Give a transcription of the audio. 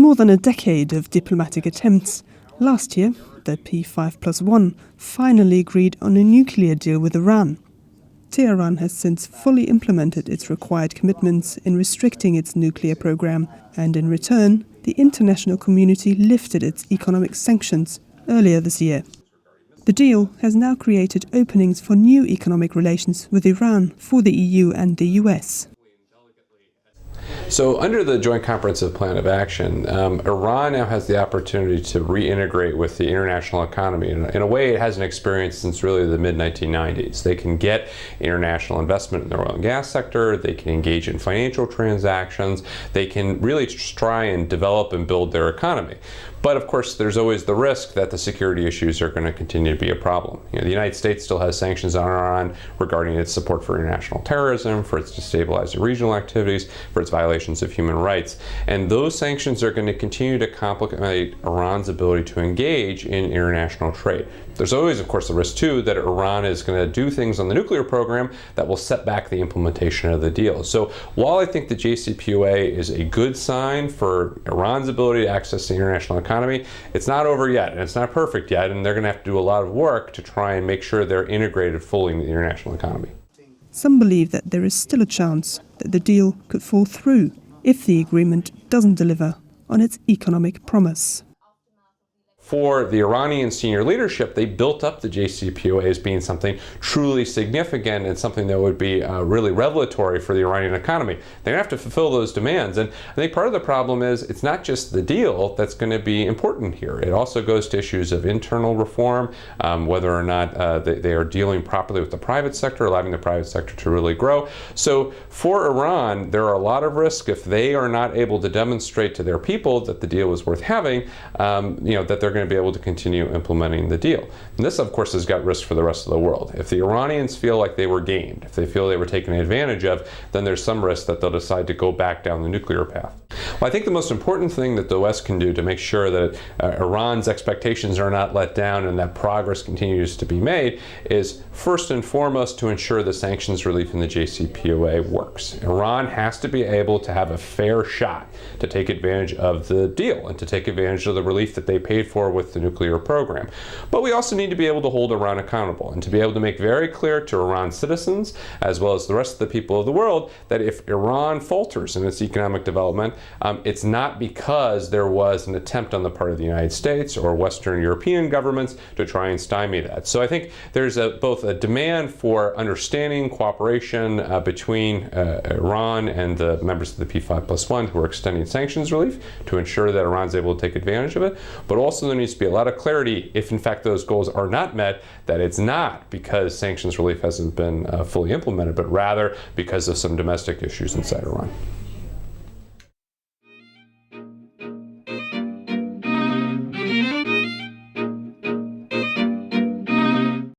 more than a decade of diplomatic attempts, last year, the P5+1 finally agreed on a nuclear deal with Iran. Tehran has since fully implemented its required commitments in restricting its nuclear program, and in return, the international community lifted its economic sanctions earlier this year. The deal has now created openings for new economic relations with Iran for the EU and the US. So under the Joint Comprehensive Plan of Action, Iran now has the opportunity to reintegrate with the international economy in a way it hasn't experienced since really the mid-1990s. They can get international investment in the oil and gas sector, they can engage in financial transactions, they can really try and develop and build their economy. But of course, there's always the risk that the security issues are going to continue to be a problem. The United States still has sanctions on Iran regarding its support for international terrorism, for its destabilizing regional activities, for its violations of human rights. And those sanctions are going to continue to complicate Iran's ability to engage in international trade. There's always, of course, the risk, too, that Iran is going to do things on the nuclear program that will set back the implementation of the deal. So while I think the JCPOA is a good sign for Iran's ability to access the international economy, it's not over yet, and it's not perfect yet, and they're going to have to do a lot of work to try and make sure they're integrated fully in the international economy. Some believe that there is still a chance that the deal could fall through if the agreement doesn't deliver on its economic promise. For the Iranian senior leadership, they built up the JCPOA as being something truly significant and something that would be really revelatory for the Iranian economy. They have to fulfill those demands. And I think part of the problem is it's not just the deal that's going to be important here. It also goes to issues of internal reform, whether or not they are dealing properly with the private sector, allowing the private sector to really grow. So for Iran, there are a lot of risks if they are not able to demonstrate to their people that the deal is worth having, that they're going to be able to continue implementing the deal. And this, of course, has got risk for the rest of the world. If the Iranians feel like they were gamed, if they feel they were taken advantage of, then there's some risk that they'll decide to go back down the nuclear path. Well, I think the most important thing that the West can do to make sure that Iran's expectations are not let down and that progress continues to be made is first and foremost to ensure the sanctions relief in the JCPOA works. Iran has to be able to have a fair shot to take advantage of the deal and to take advantage of the relief that they paid for with the nuclear program. But we also need to be able to hold Iran accountable and to be able to make very clear to Iran's citizens, as well as the rest of the people of the world, that if Iran falters in its economic development, it's not because there was an attempt on the part of the United States or Western European governments to try and stymie that. So I think there's both a demand for understanding, cooperation between Iran and the members of the P5+1 who are extending sanctions relief to ensure that Iran's able to take advantage of it, but also there needs to be a lot of clarity if in fact those goals are not met, that it's not because sanctions relief hasn't been fully implemented, but rather because of some domestic issues inside Iran.